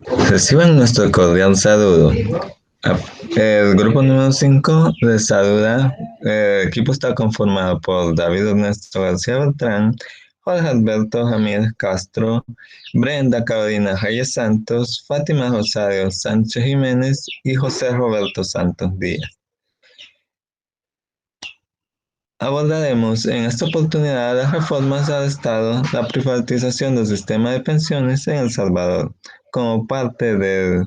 Reciban nuestro cordial saludo. A- El grupo número 5 les saluda. El equipo está conformado por David Ernesto García Beltrán, Jorge Alberto Ramírez Castro, Brenda Carolina Reyes Santos, Fátima Rosario Sánchez Jiménez y José Roberto Santos Díaz. Abordaremos en esta oportunidad las reformas al Estado, la privatización del sistema de pensiones en El Salvador, como parte del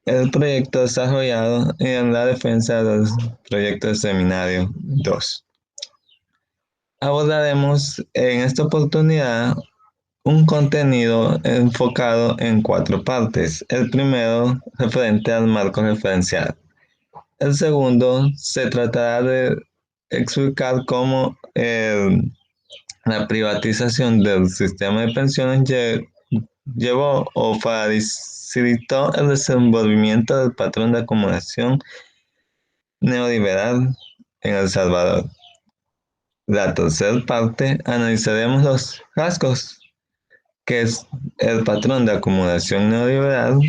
el proyecto desarrollado en la defensa del proyecto de seminario 2. Abordaremos en esta oportunidad un contenido enfocado en cuatro partes. El primero, referente al marco referencial. El segundo, se tratará de explicar cómo la privatización del sistema de pensiones llevó o facilitó el desenvolvimiento del patrón de acumulación neoliberal en El Salvador. La tercera parte analizaremos los rasgos que el patrón de acumulación neoliberal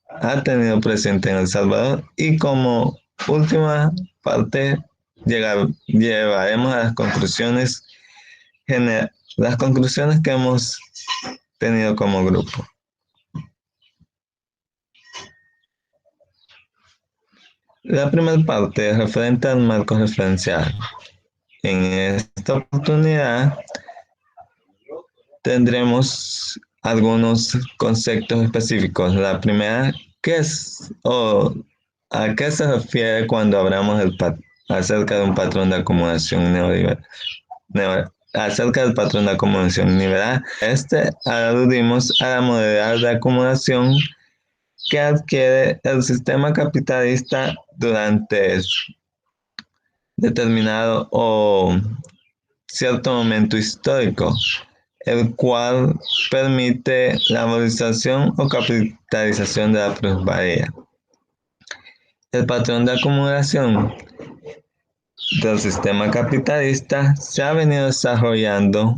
ha tenido presente en El Salvador y como última parte llevaremos a las conclusiones que hemos tenido como grupo. La primera parte es referente al marco referencial. En esta oportunidad tendremos algunos conceptos específicos. La primera, ¿qué es o a qué se refiere cuando hablamos acerca de un patrón de acumulación neoliberal? Acerca del patrón de acumulación neoliberal, aludimos a la modalidad de acumulación que adquiere el sistema capitalista durante determinado o cierto momento histórico, el cual permite la valorización o capitalización de la plusvalía. El patrón de acumulación del sistema capitalista se ha venido desarrollando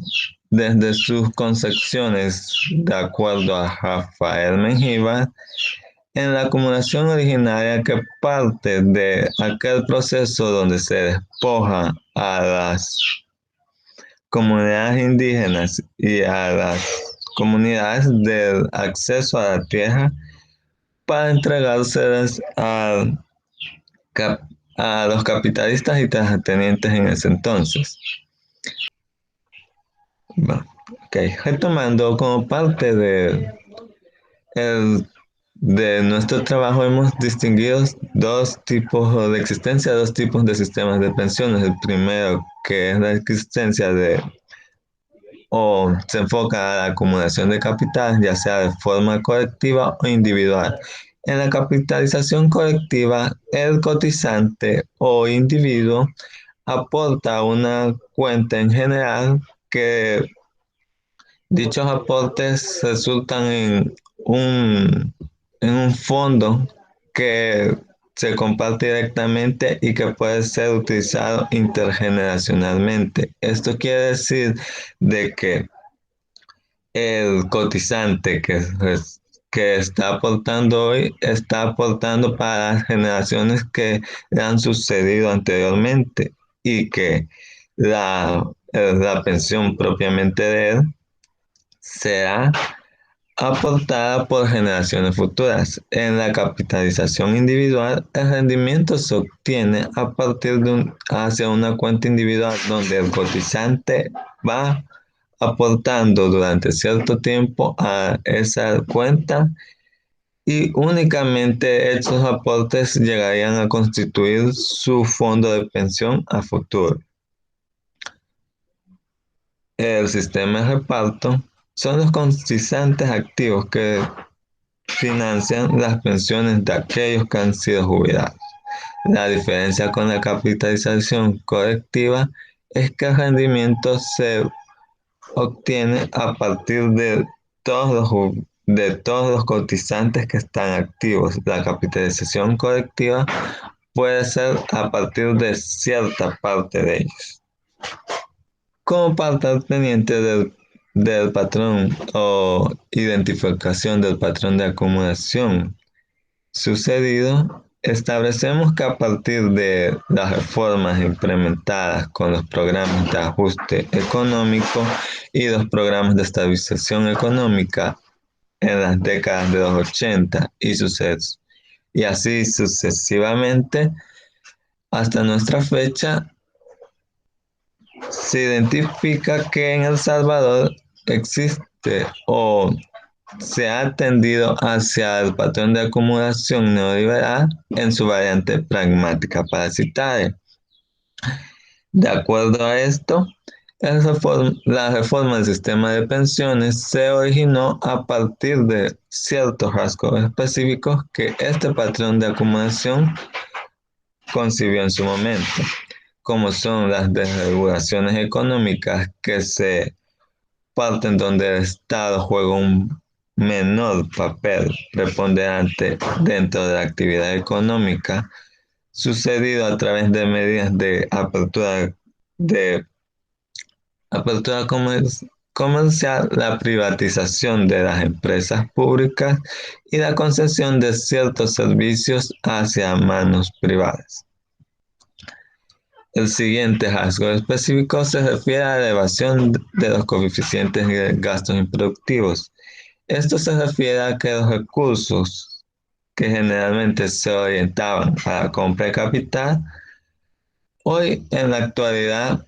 desde sus concepciones, de acuerdo a Rafael Mengíbar, en la acumulación originaria que parte de aquel proceso donde se despoja a las comunidades indígenas y a las comunidades del acceso a la tierra para entregárselas a los capitalistas y terratenientes en ese entonces. Bueno, okay. Retomando como parte de nuestro trabajo hemos distinguido dos tipos de existencia, dos tipos de sistemas de pensiones. El primero, que es la existencia o se enfoca a la acumulación de capital, ya sea de forma colectiva o individual. En la capitalización colectiva, el cotizante o individuo aporta una cuenta en general que dichos aportes resultan en un fondo que se comparte directamente y que puede ser utilizado intergeneracionalmente. Esto quiere decir de que el cotizante que está aportando hoy está aportando para las generaciones que le han sucedido anteriormente y que la pensión propiamente de él será aportada por generaciones futuras. En la capitalización individual, el rendimiento se obtiene a partir hacia una cuenta individual donde el cotizante va aportando durante cierto tiempo a esa cuenta y únicamente estos aportes llegarían a constituir su fondo de pensión a futuro. El sistema de reparto son los cotizantes activos que financian las pensiones de aquellos que han sido jubilados. La diferencia con la capitalización colectiva es que el rendimiento se obtiene a partir de todos los cotizantes que están activos. La capitalización colectiva puede ser a partir de cierta parte de ellos. Como parte teniente del del patrón o identificación del patrón de acumulación sucedido, establecemos que a partir de las reformas implementadas con los programas de ajuste económico y los programas de estabilización económica en las décadas de los 80 y así sucesivamente, hasta nuestra fecha, se identifica que en El Salvador existe o se ha tendido hacia el patrón de acumulación neoliberal en su variante pragmática parasitaria. De acuerdo a esto, la reforma del sistema de pensiones se originó a partir de ciertos rasgos específicos que este patrón de acumulación concibió en su momento, como son las desregulaciones económicas que se parten donde el Estado juega un menor papel preponderante dentro de la actividad económica, sucedido a través de medidas de apertura comercial, la privatización de las empresas públicas y la concesión de ciertos servicios hacia manos privadas. El siguiente rasgo específico se refiere a la elevación de los coeficientes de gastos improductivos. Esto se refiere a que los recursos que generalmente se orientaban a la compra de capital, hoy en la actualidad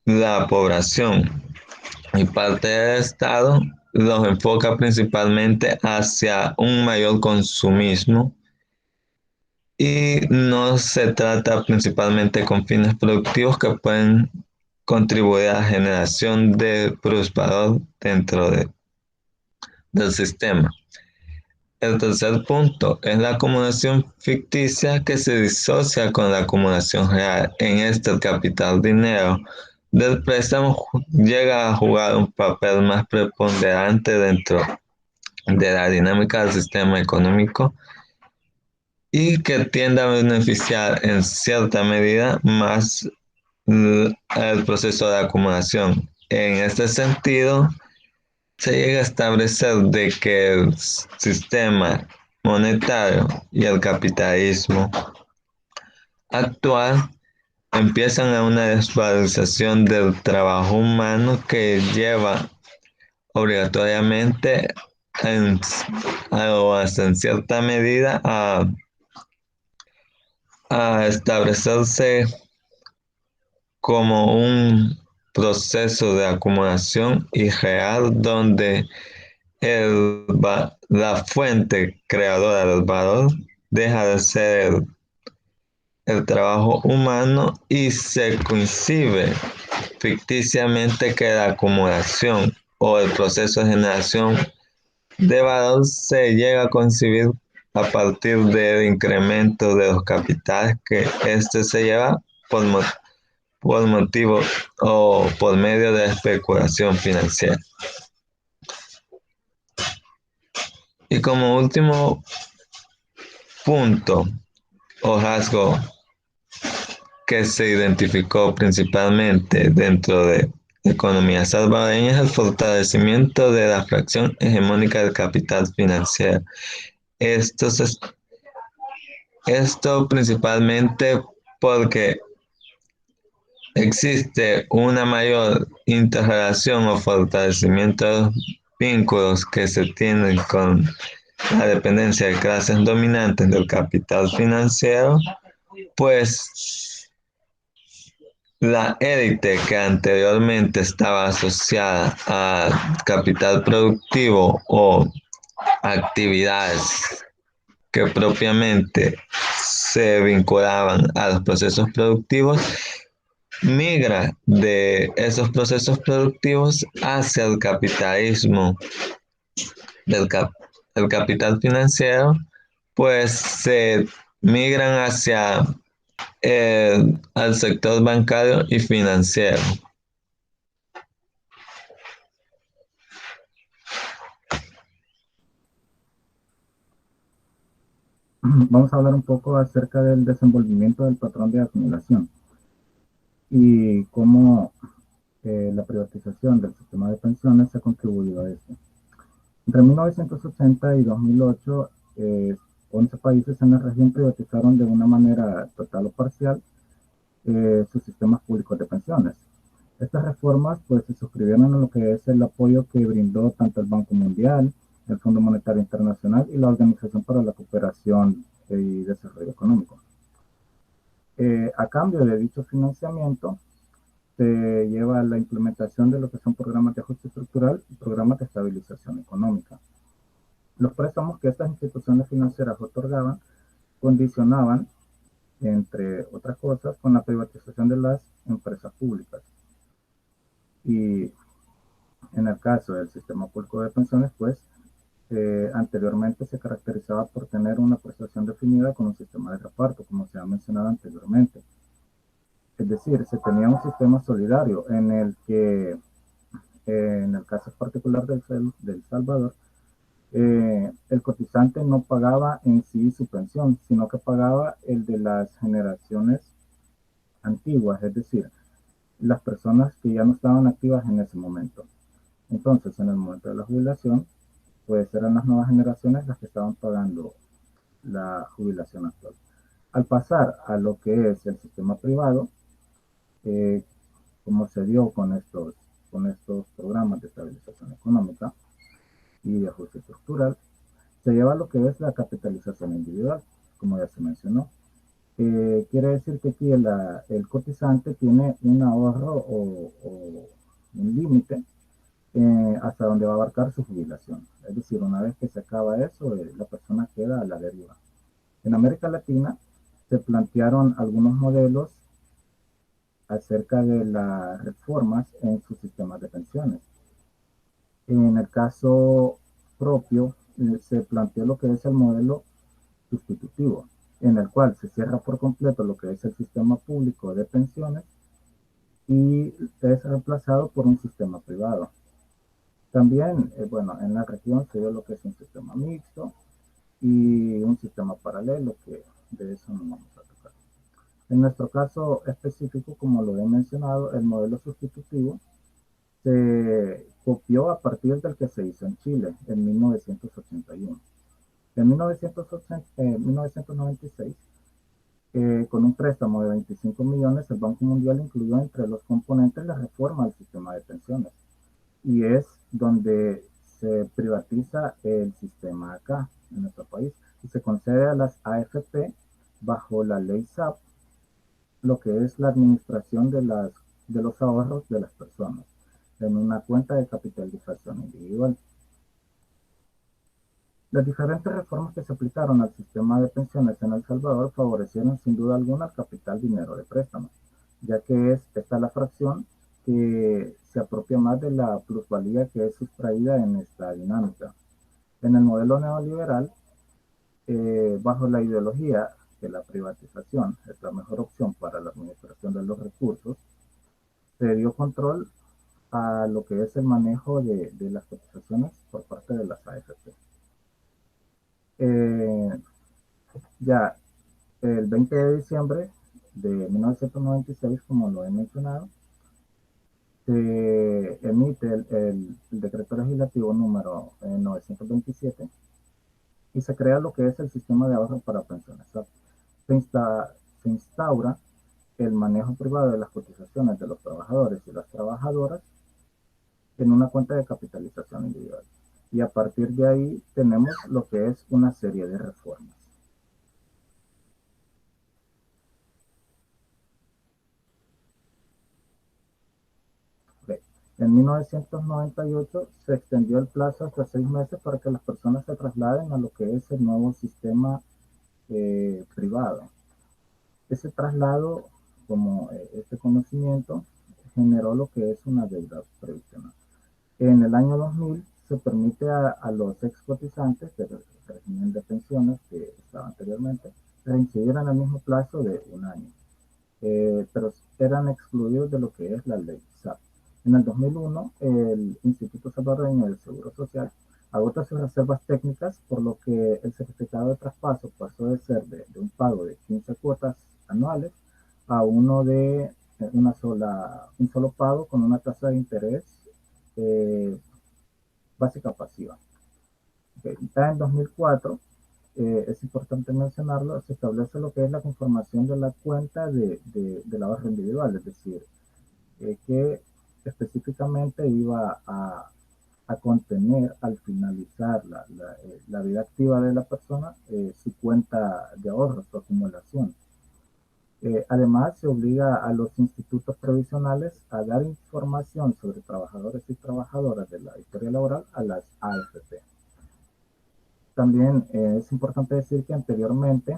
la población y parte del Estado los enfoca principalmente hacia un mayor consumismo y no se trata principalmente con fines productivos que pueden contribuir a la generación de plusvalor del sistema. El tercer punto es la acumulación ficticia que se disocia con la acumulación real. En este, el capital dinero del préstamo llega a jugar un papel más preponderante dentro de la dinámica del sistema económico y que tiende a beneficiar en cierta medida más el proceso de acumulación. En este sentido, se llega a establecer de que el sistema monetario y el capitalismo actual empiezan a una desvalorización del trabajo humano que lleva obligatoriamente en, o hasta en cierta medida a establecerse como un proceso de acumulación irreal donde la fuente creadora del valor deja de ser el trabajo humano y se coincide ficticiamente que la acumulación o el proceso de generación de valor se llega a concebir a partir del incremento de los capitales que éste se lleva por, por motivo o por medio de especulación financiera. Y como último punto o rasgo que se identificó principalmente dentro de la economía salvadoreña es el fortalecimiento de la fracción hegemónica del capital financiero. Esto, esto principalmente porque existe una mayor interrelación o fortalecimiento de los vínculos que se tienen con la dependencia de clases dominantes del capital financiero, pues la élite que anteriormente estaba asociada a capital productivo o actividades que propiamente se vinculaban a los procesos productivos, migra de esos procesos productivos hacia el capitalismo del el capital financiero, pues se migran hacia al sector bancario y financiero. Vamos a hablar un poco acerca del desenvolvimiento del patrón de acumulación y cómo La privatización del sistema de pensiones ha contribuido a esto. Entre 1980 y 2008, 11 países en la región privatizaron de una manera total o parcial sus sistemas públicos de pensiones. Estas reformas pues se suscribieron a lo que es el apoyo que brindó tanto el Banco Mundial, el Fondo Monetario Internacional y la Organización para la Cooperación y Desarrollo Económico. A cambio de dicho financiamiento, se lleva a la implementación de lo que son programas de ajuste estructural y programas de estabilización económica. Los préstamos que estas instituciones financieras otorgaban condicionaban, entre otras cosas, con la privatización de las empresas públicas. Y en el caso del sistema público de pensiones, pues anteriormente se caracterizaba por tener una prestación definida con un sistema de reparto, como se ha mencionado anteriormente. Es decir, se tenía un sistema solidario en el que, en el caso particular del Salvador, el cotizante no pagaba en sí su pensión, sino que pagaba el de las generaciones antiguas, es decir, las personas que ya no estaban activas en ese momento. Entonces, en el momento de la jubilación, pues eran las nuevas generaciones las que estaban pagando la jubilación actual. Al pasar a lo que es el sistema privado, eh, como se dio con estos programas de estabilización económica y de ajuste estructural, se lleva a lo que es la capitalización individual, como ya se mencionó. Quiere decir que aquí el cotizante tiene un ahorro o un límite hasta donde va a abarcar su jubilación. Es decir, una vez que se acaba eso, la persona queda a la deriva. En América Latina se plantearon algunos modelos acerca de las reformas en sus sistemas de pensiones. En el caso propio, se planteó lo que es el modelo sustitutivo, en el cual se cierra por completo lo que es el sistema público de pensiones y es reemplazado por un sistema privado. También, bueno, en la región se dio lo que es un sistema mixto y un sistema paralelo, que de eso no vamos a tocar. En nuestro caso específico, como lo he mencionado, el modelo sustitutivo se copió a partir del que se hizo en Chile en 1981. En 1996, con un préstamo de 25 millones, el Banco Mundial incluyó entre los componentes la reforma del sistema de pensiones. Y es donde se privatiza el sistema acá, en nuestro país, y se concede a las AFP bajo la ley SAP lo que es la administración de los ahorros de las personas en una cuenta de capitalización individual. Las diferentes reformas que se aplicaron al sistema de pensiones en El Salvador favorecieron sin duda alguna el capital dinero de préstamo, ya que esta la fracción que se apropia más de la plusvalía que es sustraída en esta dinámica. En el modelo neoliberal, bajo la ideología que la privatización es la mejor opción para la administración de los recursos, se dio control a lo que es el manejo de las cotizaciones por parte de las AFP. Eh, ya el 20 de diciembre de 1996, como lo he mencionado, se emite el decreto legislativo número 927 y se crea lo que es el sistema de ahorro para pensiones. Se instaura el manejo privado de las cotizaciones de los trabajadores y las trabajadoras en una cuenta de capitalización individual. Y a partir de ahí tenemos lo que es una serie de reformas. Okay. En 1998 se extendió el plazo hasta 6 meses para que las personas se trasladen a lo que es el nuevo sistema privado. Ese traslado, como este conocimiento, generó lo que es una deuda previsional. En el año 2000 se permite a los ex cotizantes del régimen de pensiones que estaba anteriormente reincidir en el mismo plazo de un año, pero eran excluidos de lo que es la ley SAP. En el 2001, el Instituto Salvadoreño del Seguro Social agota sus reservas técnicas, por lo que el certificado de traspaso pasó de ser de un pago de 15 cuotas anuales a uno de un solo pago con una tasa de interés eh, básica pasiva. Okay. Ya en 2004, es importante mencionarlo, se establece lo que es la conformación de la cuenta del ahorro individual, es decir, que específicamente iba a contener al finalizar la vida activa de la persona su cuenta de ahorro, su acumulación. Además, se obliga a los institutos previsionales a dar información sobre trabajadores y trabajadoras de la historia laboral a las AFP. También es importante decir que anteriormente,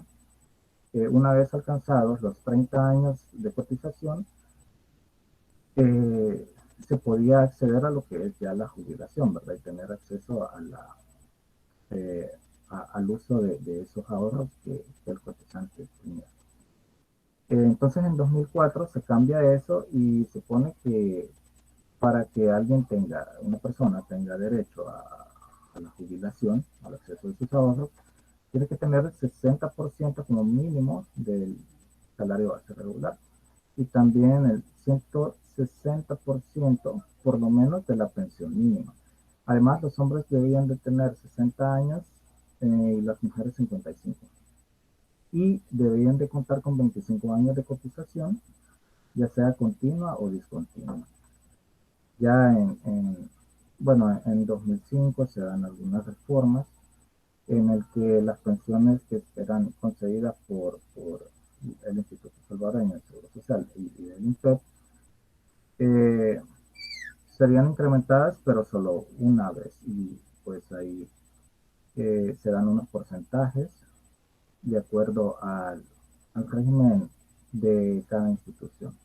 una vez alcanzados los 30 años de cotización, eh, se podía acceder a lo que es ya la jubilación, ¿verdad? Y tener acceso eh, al uso de esos ahorros que el cotizante tenía. Entonces en 2004 se cambia eso y se pone que para que alguien tenga, una persona tenga derecho a la jubilación, al acceso de sus ahorros, tiene que tener el 60% como mínimo del salario base regular y también el 160% por lo menos de la pensión mínima. Además, los hombres debían de tener 60 años y las mujeres 55. Y debían de contar con 25 años de cotización, ya sea continua o discontinua. Ya bueno, en 2005 se dan algunas reformas en el que las pensiones que eran concedidas por el Instituto Salvadoreño del Seguro Social y el INPEP eh, serían incrementadas, pero solo una vez. Y pues ahí se dan unos porcentajes de acuerdo al régimen de cada institución.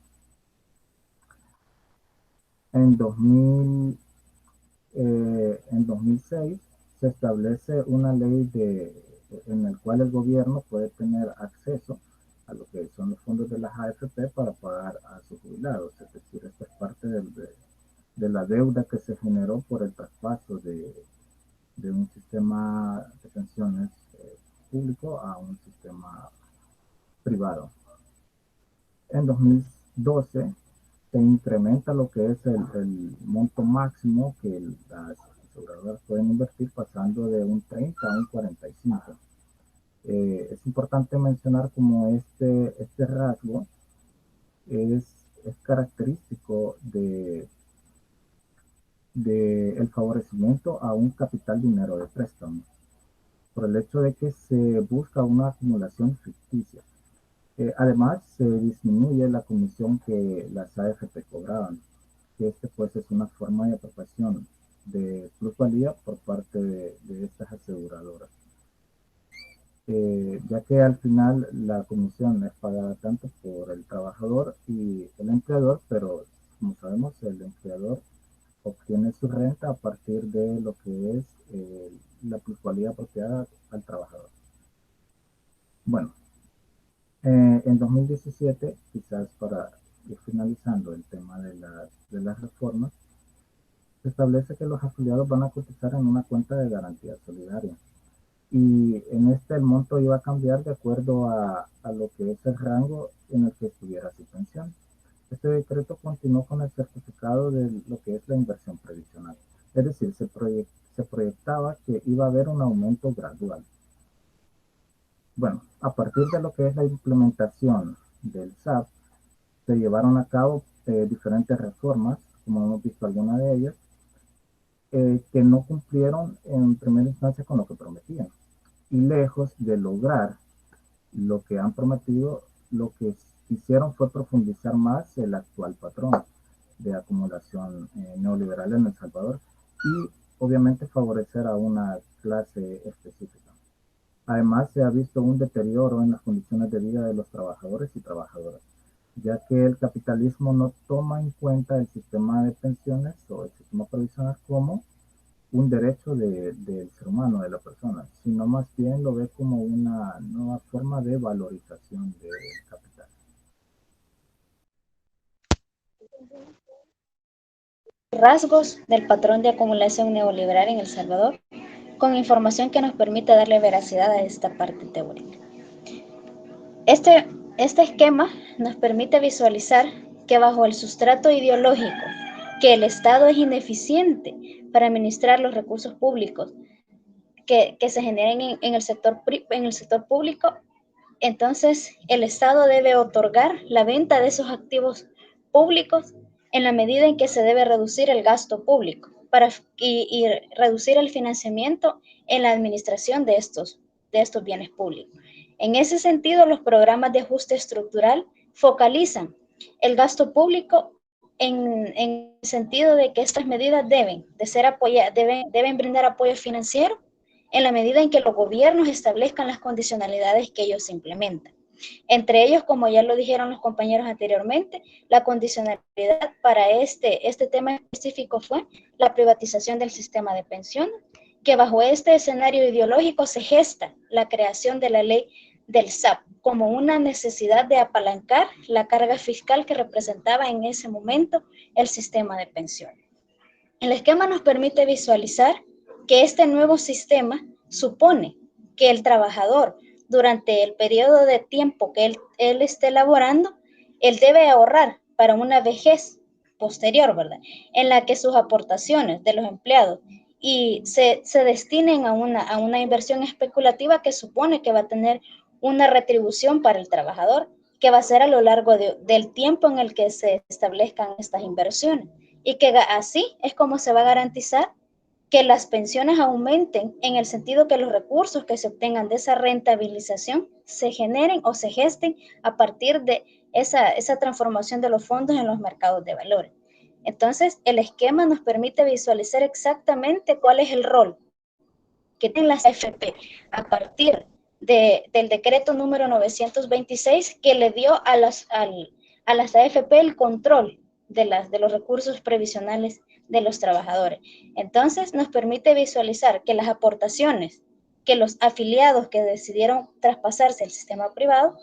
En 2000, en 2006 se establece una ley en la cual el gobierno puede tener acceso a lo que son los fondos de las AFP para pagar a sus jubilados. Es decir, esta es parte de la deuda que se generó por el traspaso de un sistema de pensiones público a un sistema privado. En 2012 se incrementa lo que es el monto máximo que las aseguradoras pueden invertir, pasando de un 30 a un 45. Es importante mencionar como este rasgo es, es característico de el favorecimiento a un capital dinero de préstamo, por el hecho de que se busca una acumulación ficticia. Además, se disminuye la comisión que las AFP cobraban, que pues es una forma de apropiación de plusvalía por parte de estas aseguradoras. Ya que al final la comisión es pagada tanto por el trabajador y el empleador, pero como sabemos, el empleador obtiene su renta a partir de lo que es la plusvalía apropiada al trabajador. Bueno, en 2017, quizás para ir finalizando el tema de las reformas, se establece que los afiliados van a cotizar en una cuenta de garantía solidaria. Y en este el monto iba a cambiar de acuerdo a lo que es el rango en el que estuviera su pensión. Este decreto continuó con el certificado de lo que es la inversión previsional. Es decir, se proyectaba que iba a haber un aumento gradual. Bueno, a partir de lo que es la implementación del SAP, se llevaron a cabo diferentes reformas, como hemos visto algunas de ellas, que no cumplieron en primera instancia con lo que prometían. Y lejos de lograr lo que han prometido, lo que hicieron fue profundizar más el actual patrón de acumulación neoliberal en El Salvador y obviamente favorecer a una clase específica. Además, se ha visto un deterioro en las condiciones de vida de los trabajadores y trabajadoras, ya que el capitalismo no toma en cuenta el sistema de pensiones o el sistema provisional como un derecho del ser humano, de la persona, sino más bien lo ve como una nueva forma de valorización del capital. Rasgos del patrón de acumulación neoliberal en El Salvador, con información que nos permite darle veracidad a esta parte teórica. Este esquema nos permite visualizar que bajo el sustrato ideológico que el Estado es ineficiente para administrar los recursos públicos que se generen en el sector público, entonces el Estado debe otorgar la venta de esos activos públicos en la medida en que se debe reducir el gasto público y reducir el financiamiento en la administración de estos bienes públicos. En ese sentido, los programas de ajuste estructural focalizan el gasto público en el sentido de que estas medidas deben brindar apoyo financiero en la medida en que los gobiernos establezcan las condicionalidades que ellos implementan. Entre ellos, como ya lo dijeron los compañeros anteriormente, la condicionalidad para este tema específico fue la privatización del sistema de pensiones, que bajo este escenario ideológico se gesta la creación de la ley del SAP como una necesidad de apalancar la carga fiscal que representaba en ese momento el sistema de pensiones. El esquema nos permite visualizar que este nuevo sistema supone que el trabajador, durante el periodo de tiempo que él esté laborando, él debe ahorrar para una vejez posterior, ¿verdad? En la que sus aportaciones de los empleados y se destinen a una inversión especulativa que supone que va a tener una retribución para el trabajador, que va a ser a lo largo del tiempo en el que se establezcan estas inversiones. Y que así es como se va a garantizar que las pensiones aumenten en el sentido que los recursos que se obtengan de esa rentabilización se generen o se gesten a partir de esa transformación de los fondos en los mercados de valores. Entonces, el esquema nos permite visualizar exactamente cuál es el rol que tienen las AFP a partir del decreto número 926 que le dio a las AFP el control de los recursos previsionales de los trabajadores. Entonces, nos permite visualizar que las aportaciones que los afiliados que decidieron traspasarse al sistema privado,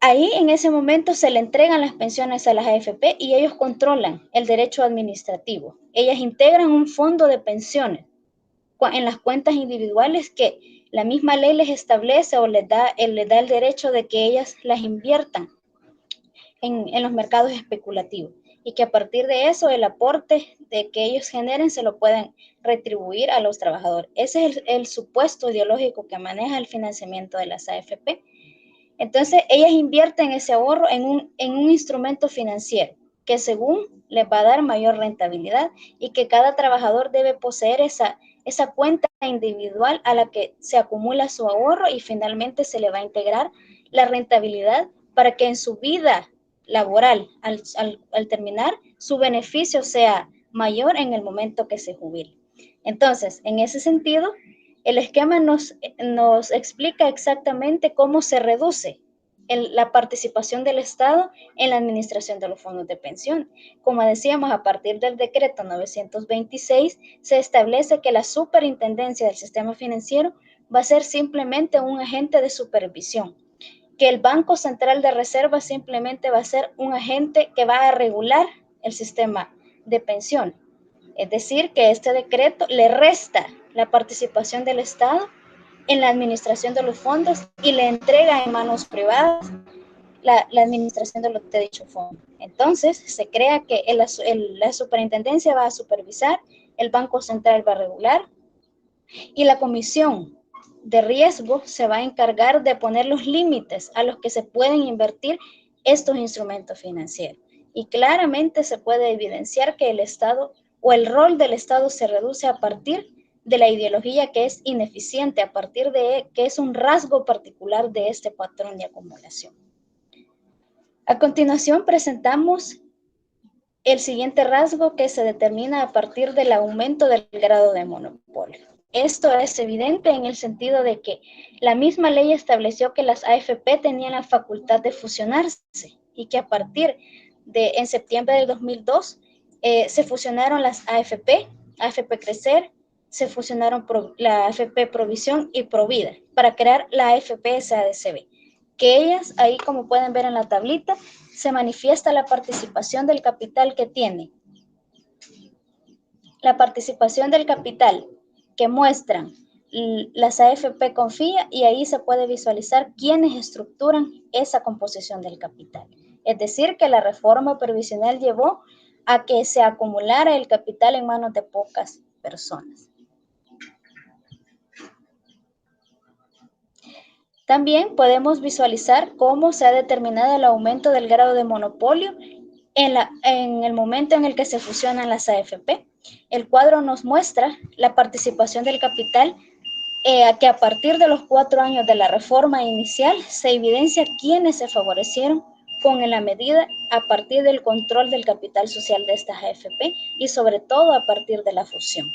ahí en ese momento se le entregan las pensiones a las AFP y ellos controlan el derecho administrativo. Ellas integran un fondo de pensiones en las cuentas individuales que la misma ley les establece o les da el derecho de que ellas las inviertan en los mercados especulativos y que a partir de eso el aporte de que ellos generen se lo puedan retribuir a los trabajadores. Ese es el supuesto ideológico que maneja el financiamiento de las AFP. Entonces, ellas invierten ese ahorro en un instrumento financiero que según les va a dar mayor rentabilidad y que cada trabajador debe poseer esa cuenta individual a la que se acumula su ahorro y finalmente se le va a integrar la rentabilidad para que en su vida laboral, al terminar, su beneficio sea mayor en el momento que se jubile. Entonces, en ese sentido, el esquema nos explica exactamente cómo se reduce la participación del Estado en la administración de los fondos de pensión. Como decíamos, a partir del decreto 926 se establece que la superintendencia del sistema financiero va a ser simplemente un agente de supervisión, que el Banco Central de Reserva simplemente va a ser un agente que va a regular el sistema de pensión. Es decir, que este decreto le resta la participación del Estado en la administración de los fondos y le entrega en manos privadas la administración de dicho fondo. Entonces, se crea que la superintendencia va a supervisar, el Banco Central va a regular y la comisión de riesgo se va a encargar de poner los límites a los que se pueden invertir estos instrumentos financieros. Y claramente se puede evidenciar que el Estado o el rol del Estado se reduce a partir de la ideología que es ineficiente, a partir de que es un rasgo particular de este patrón de acumulación. A continuación presentamos el siguiente rasgo que se determina a partir del aumento del grado de monopolio. Esto es evidente en el sentido de que la misma ley estableció que las AFP tenían la facultad de fusionarse y que a partir en septiembre del 2002 se fusionaron las AFP Crecer, se fusionaron la AFP Provisión y Provida para crear la AFP SADCB, que ellas, ahí como pueden ver en la tablita, se manifiesta la participación del capital que tiene. La participación del capital que muestran las AFP Confía y ahí se puede visualizar quiénes estructuran esa composición del capital. Es decir, que la reforma previsional llevó a que se acumulara el capital en manos de pocas personas. También podemos visualizar cómo se ha determinado el aumento del grado de monopolio en el momento en el que se fusionan las AFP. El cuadro nos muestra la participación del capital que a partir de los 4 años de la reforma inicial se evidencia quiénes se favorecieron con la medida a partir del control del capital social de estas AFP y sobre todo a partir de la fusión.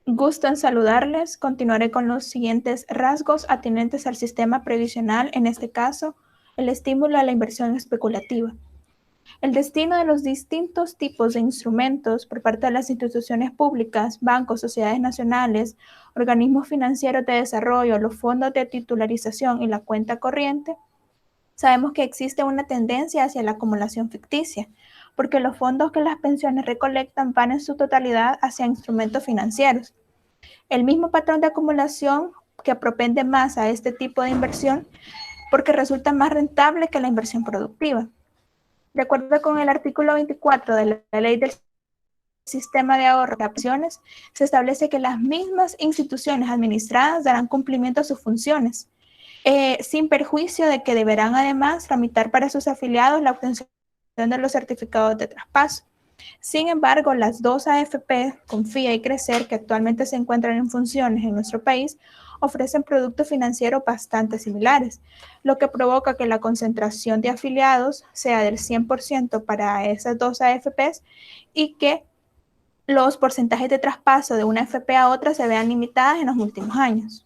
Gusto en saludarles. Continuaré con los siguientes rasgos atinentes al sistema previsional, en este caso, el estímulo a la inversión especulativa. El destino de los distintos tipos de instrumentos por parte de las instituciones públicas, bancos, sociedades nacionales, organismos financieros de desarrollo, los fondos de titularización y la cuenta corriente, sabemos que existe una tendencia hacia la acumulación ficticia, porque los fondos que las pensiones recolectan van en su totalidad hacia instrumentos financieros. El mismo patrón de acumulación que propende más a este tipo de inversión porque resulta más rentable que la inversión productiva. De acuerdo con el artículo 24 de la Ley del Sistema de Ahorro de Pensiones, se establece que las mismas instituciones administradas darán cumplimiento a sus funciones, sin perjuicio de que deberán además tramitar para sus afiliados la obtención de los certificados de traspaso. Sin embargo, las dos AFP, Confía y Crecer, que actualmente se encuentran en funciones en nuestro país, ofrecen productos financieros bastante similares, lo que provoca que la concentración de afiliados sea del 100% para esas dos AFPs y que los porcentajes de traspaso de una AFP a otra se vean limitadas en los últimos años.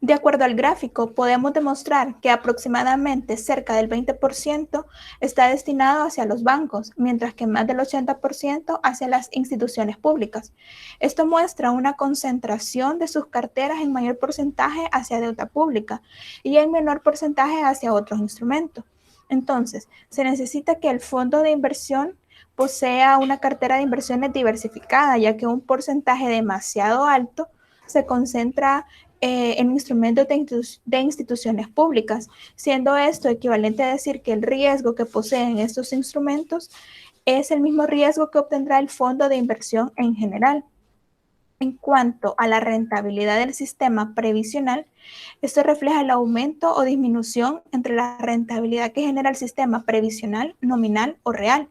De acuerdo al gráfico, podemos demostrar que aproximadamente cerca del 20% está destinado hacia los bancos, mientras que más del 80% hacia las instituciones públicas. Esto muestra una concentración de sus carteras en mayor porcentaje hacia deuda pública y en menor porcentaje hacia otros instrumentos. Entonces, se necesita que el fondo de inversión posea una cartera de inversiones diversificada, ya que un porcentaje demasiado alto se concentra en instrumentos de instituciones públicas, siendo esto equivalente a decir que el riesgo que poseen estos instrumentos es el mismo riesgo que obtendrá el fondo de inversión en general. En cuanto a la rentabilidad del sistema previsional, esto refleja el aumento o disminución entre la rentabilidad que genera el sistema previsional, nominal o real.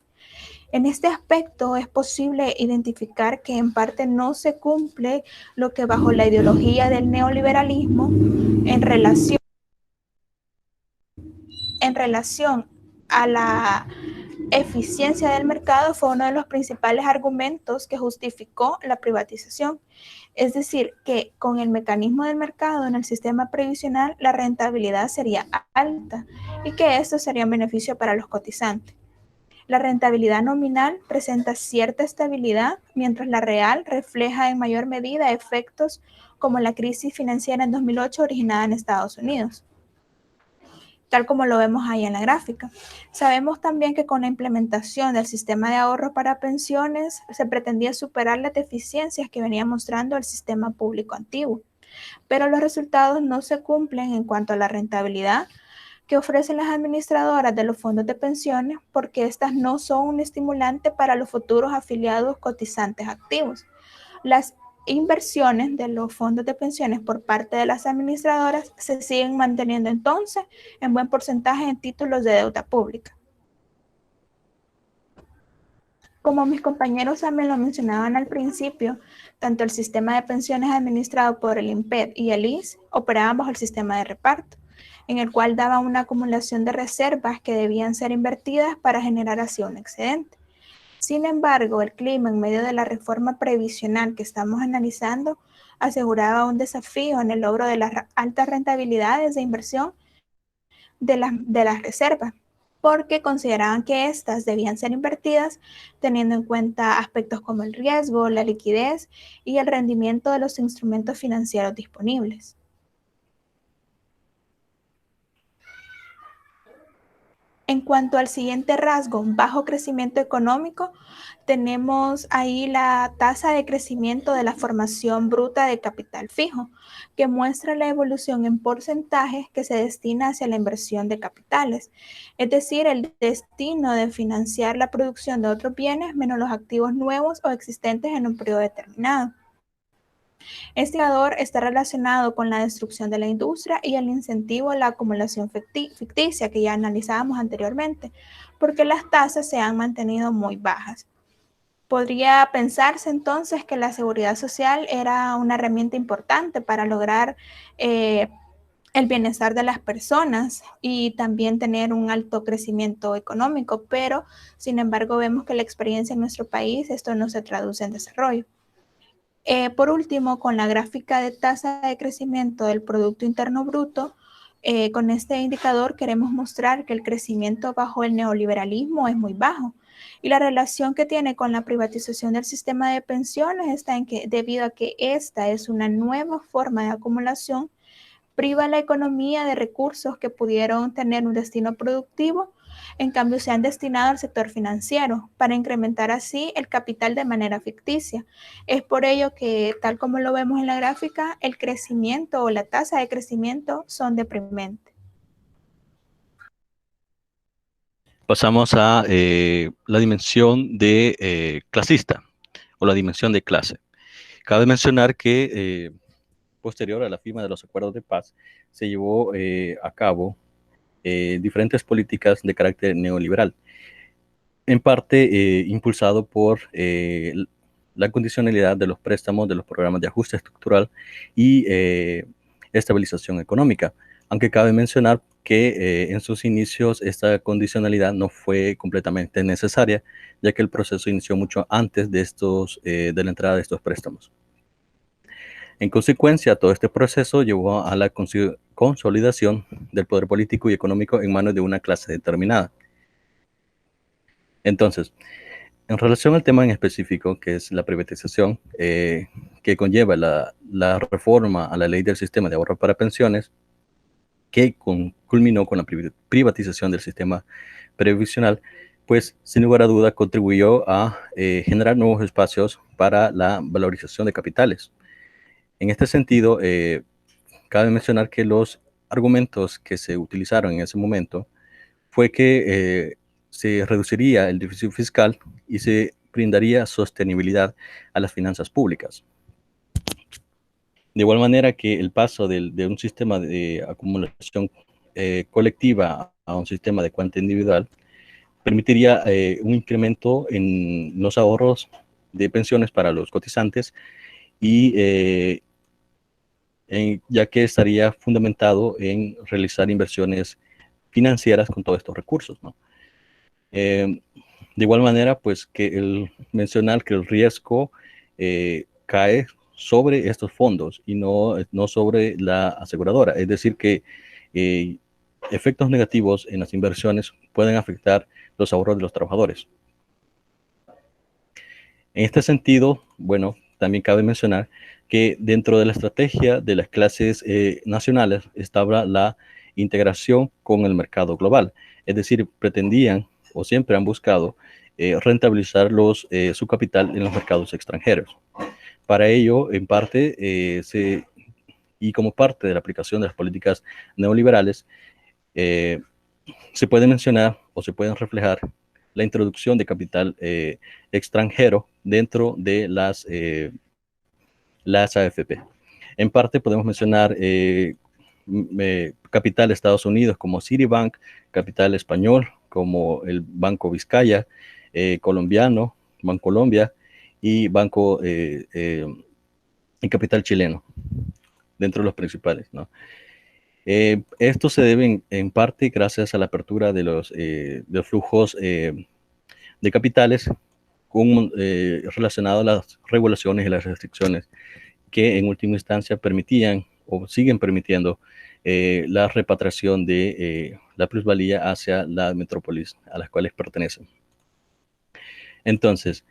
En este aspecto es posible identificar que en parte no se cumple lo que bajo la ideología del neoliberalismo en relación a la eficiencia del mercado fue uno de los principales argumentos que justificó la privatización. Es decir, que con el mecanismo del mercado en el sistema previsional la rentabilidad sería alta y que esto sería un beneficio para los cotizantes. La rentabilidad nominal presenta cierta estabilidad, mientras la real refleja en mayor medida efectos como la crisis financiera en 2008 originada en Estados Unidos, tal como lo vemos ahí en la gráfica. Sabemos también que con la implementación del sistema de ahorro para pensiones se pretendía superar las deficiencias que venía mostrando el sistema público antiguo, pero los resultados no se cumplen en cuanto a la rentabilidad que ofrecen las administradoras de los fondos de pensiones porque estas no son un estimulante para los futuros afiliados cotizantes activos. Las inversiones de los fondos de pensiones por parte de las administradoras se siguen manteniendo entonces en buen porcentaje en títulos de deuda pública. Como mis compañeros también lo mencionaban al principio, tanto el sistema de pensiones administrado por el INPED y el ISS operaban bajo el sistema de reparto, en el cual daba una acumulación de reservas que debían ser invertidas para generar así un excedente. Sin embargo, el clima en medio de la reforma previsional que estamos analizando aseguraba un desafío en el logro de las altas rentabilidades de inversión de las reservas, porque consideraban que éstas debían ser invertidas teniendo en cuenta aspectos como el riesgo, la liquidez y el rendimiento de los instrumentos financieros disponibles. En cuanto al siguiente rasgo, bajo crecimiento económico, tenemos ahí la tasa de crecimiento de la formación bruta de capital fijo, que muestra la evolución en porcentajes que se destina hacia la inversión de capitales, es decir, el destino de financiar la producción de otros bienes menos los activos nuevos o existentes en un periodo determinado. Este indicador está relacionado con la destrucción de la industria y el incentivo a la acumulación ficticia que ya analizábamos anteriormente, porque las tasas se han mantenido muy bajas. Podría pensarse entonces que la seguridad social era una herramienta importante para lograr el bienestar de las personas y también tener un alto crecimiento económico, pero sin embargo vemos que la experiencia en nuestro país esto no se traduce en desarrollo. Por último, con la gráfica de tasa de crecimiento del Producto Interno Bruto, con este indicador queremos mostrar que el crecimiento bajo el neoliberalismo es muy bajo y la relación que tiene con la privatización del sistema de pensiones está en que, debido a que esta es una nueva forma de acumulación, priva la economía de recursos que pudieron tener un destino productivo, en cambio se han destinado al sector financiero para incrementar así el capital de manera ficticia. Es por ello que, tal como lo vemos en la gráfica, el crecimiento o la tasa de crecimiento son deprimentes. Pasamos a la dimensión de clasista o la dimensión de clase. Cabe mencionar que posterior a la firma de los acuerdos de paz se llevó a cabo diferentes políticas de carácter neoliberal, en parte impulsado por la condicionalidad de los préstamos de los programas de ajuste estructural y estabilización económica, aunque cabe mencionar que en sus inicios esta condicionalidad no fue completamente necesaria, ya que el proceso inició mucho antes de la entrada de estos préstamos. En consecuencia, todo este proceso llevó a la consolidación del poder político y económico en manos de una clase determinada. Entonces, en relación al tema en específico, que es la privatización, que conlleva la reforma a la ley del sistema de ahorro para pensiones, que culminó con la privatización del sistema previsional, pues sin lugar a duda contribuyó a generar nuevos espacios para la valorización de capitales. En este sentido, cabe mencionar que los argumentos que se utilizaron en ese momento fue que se reduciría el déficit fiscal y se brindaría sostenibilidad a las finanzas públicas. De igual manera que el paso de un sistema de acumulación colectiva a un sistema de cuenta individual permitiría un incremento en los ahorros de pensiones para los cotizantes y ya que estaría fundamentado en realizar inversiones financieras con todos estos recursos, ¿no? De igual manera, pues que mencionar que el riesgo cae sobre estos fondos y no sobre la aseguradora. Es decir, que efectos negativos en las inversiones pueden afectar los ahorros de los trabajadores. En este sentido, bueno, también cabe mencionar que dentro de la estrategia de las clases nacionales estaba la integración con el mercado global. Es decir, pretendían o siempre han buscado rentabilizar su capital en los mercados extranjeros. Para ello, en parte, y como parte de la aplicación de las políticas neoliberales, se puede mencionar o se pueden reflejar la introducción de capital extranjero dentro de las AFP. En parte podemos mencionar capital de Estados Unidos como Citibank, capital español como el Banco Vizcaya, colombiano, Bancolombia, y Banco y capital chileno, dentro de los principales, ¿no? Esto se debe en parte gracias a la apertura de los flujos de capitales relacionados a las regulaciones y las restricciones que en última instancia permitían o siguen permitiendo la repatriación de la plusvalía hacia la metrópolis a las cuales pertenecen. Entonces,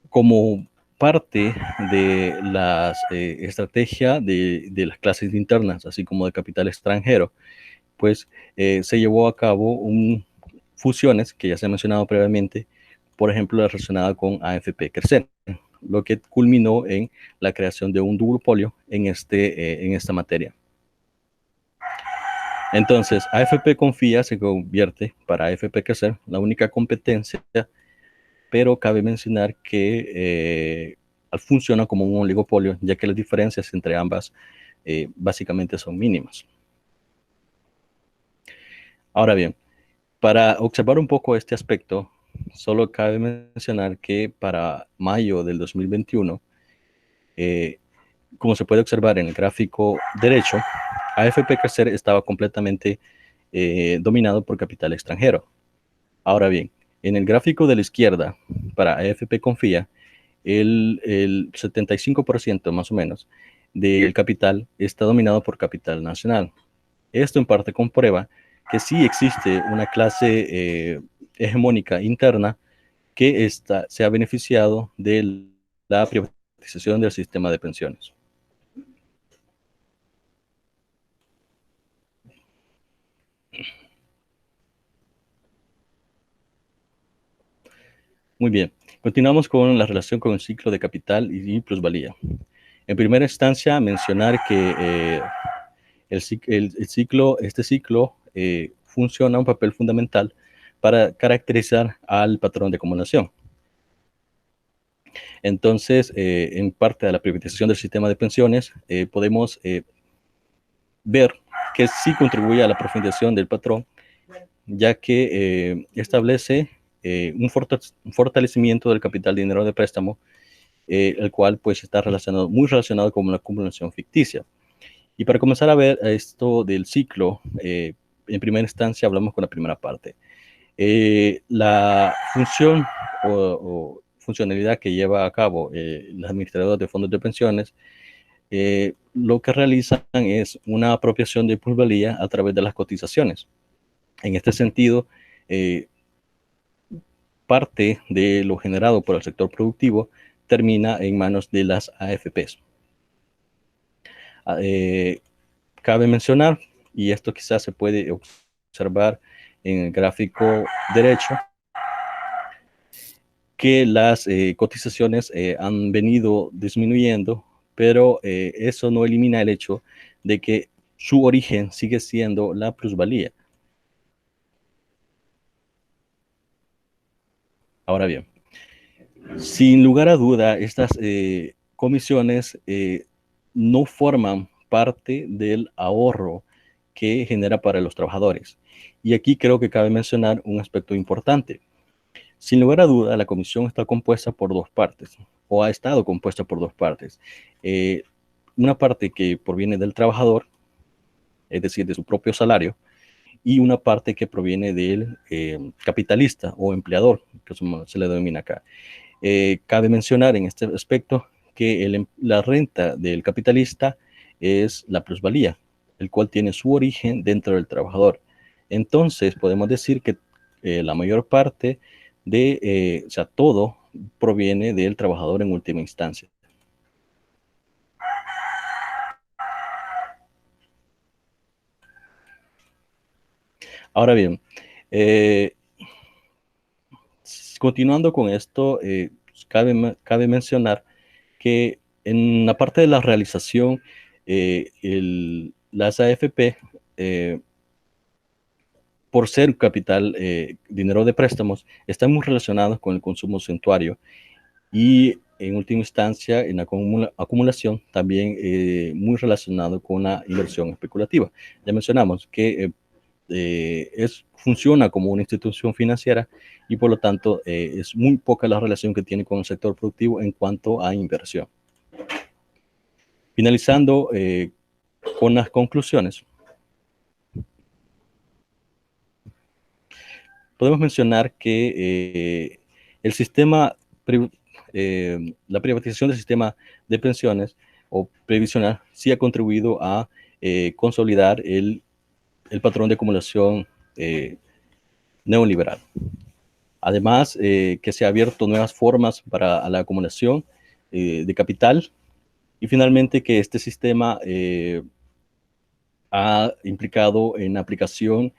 como parte de la estrategia de las clases internas, así como de capital extranjero, pues se llevó a cabo fusiones que ya se han mencionado previamente, por ejemplo, la relacionada con AFP Crecer, lo que culminó en la creación de un duopolio en esta materia. Entonces, AFP Confía se convierte para AFP Crecer la única competencia, pero cabe mencionar que funciona como un oligopolio, ya que las diferencias entre ambas básicamente son mínimas. Ahora bien, para observar un poco este aspecto, solo cabe mencionar que para mayo del 2021, como se puede observar en el gráfico derecho, AFP Crecer estaba completamente dominado por capital extranjero. Ahora bien, en el gráfico de la izquierda, para AFP Confía, el 75% más o menos del capital está dominado por capital nacional. Esto en parte comprueba que sí existe una clase hegemónica interna que se ha beneficiado de la privatización del sistema de pensiones. Muy bien, continuamos con la relación con el ciclo de capital y plusvalía. En primera instancia, mencionar que este ciclo funciona un papel fundamental para caracterizar al patrón de acumulación. Entonces, en parte de la privatización del sistema de pensiones, podemos ver que sí contribuye a la profundización del patrón, ya que establece un fortalecimiento del capital de dinero de préstamo, el cual pues está muy relacionado con la acumulación ficticia. Y para comenzar a ver esto del ciclo, en primera instancia hablamos con la primera parte. La función o funcionalidad que lleva a cabo los administradores de fondos de pensiones, lo que realizan es una apropiación de plusvalía a través de las cotizaciones. En este sentido, parte de lo generado por el sector productivo termina en manos de las AFPs. Cabe mencionar, y esto quizás se puede observar en el gráfico derecho, que las cotizaciones han venido disminuyendo, pero eso no elimina el hecho de que su origen sigue siendo la plusvalía. Ahora bien, sin lugar a duda, estas comisiones no forman parte del ahorro que genera para los trabajadores. Y aquí creo que cabe mencionar un aspecto importante. Sin lugar a duda, la comisión está compuesta por dos partes, o ha estado compuesta por dos partes. Una parte que proviene del trabajador, es decir, de su propio salario, y una parte que proviene del capitalista o empleador, que se le denomina acá. Cabe mencionar en este aspecto que la renta del capitalista es la plusvalía, el cual tiene su origen dentro del trabajador. Entonces, podemos decir que la mayor parte o sea, todo proviene del trabajador en última instancia. Ahora bien, continuando con esto, cabe mencionar que en la parte de la realización, las AFP, por ser capital, dinero de préstamos, están muy relacionados con el consumo suntuario y en última instancia en la acumulación también muy relacionado con la inversión especulativa. Ya mencionamos que funciona como una institución financiera y por lo tanto es muy poca la relación que tiene con el sector productivo en cuanto a inversión. Finalizando con las conclusiones, podemos mencionar que la privatización del sistema de pensiones o previsional sí ha contribuido a consolidar el patrón de acumulación neoliberal. Además, que se ha abierto nuevas formas para la acumulación de capital y finalmente que este sistema ha implicado en aplicación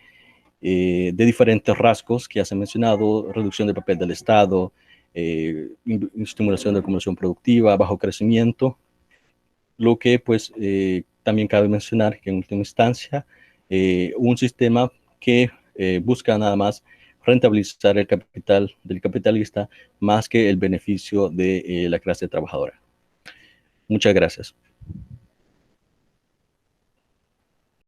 de diferentes rasgos que ya se han mencionado: reducción del papel del Estado, estimulación de la acumulación productiva, bajo crecimiento, lo que pues también cabe mencionar que en última instancia un sistema que busca nada más rentabilizar el capital del capitalista más que el beneficio de la clase trabajadora. Muchas gracias.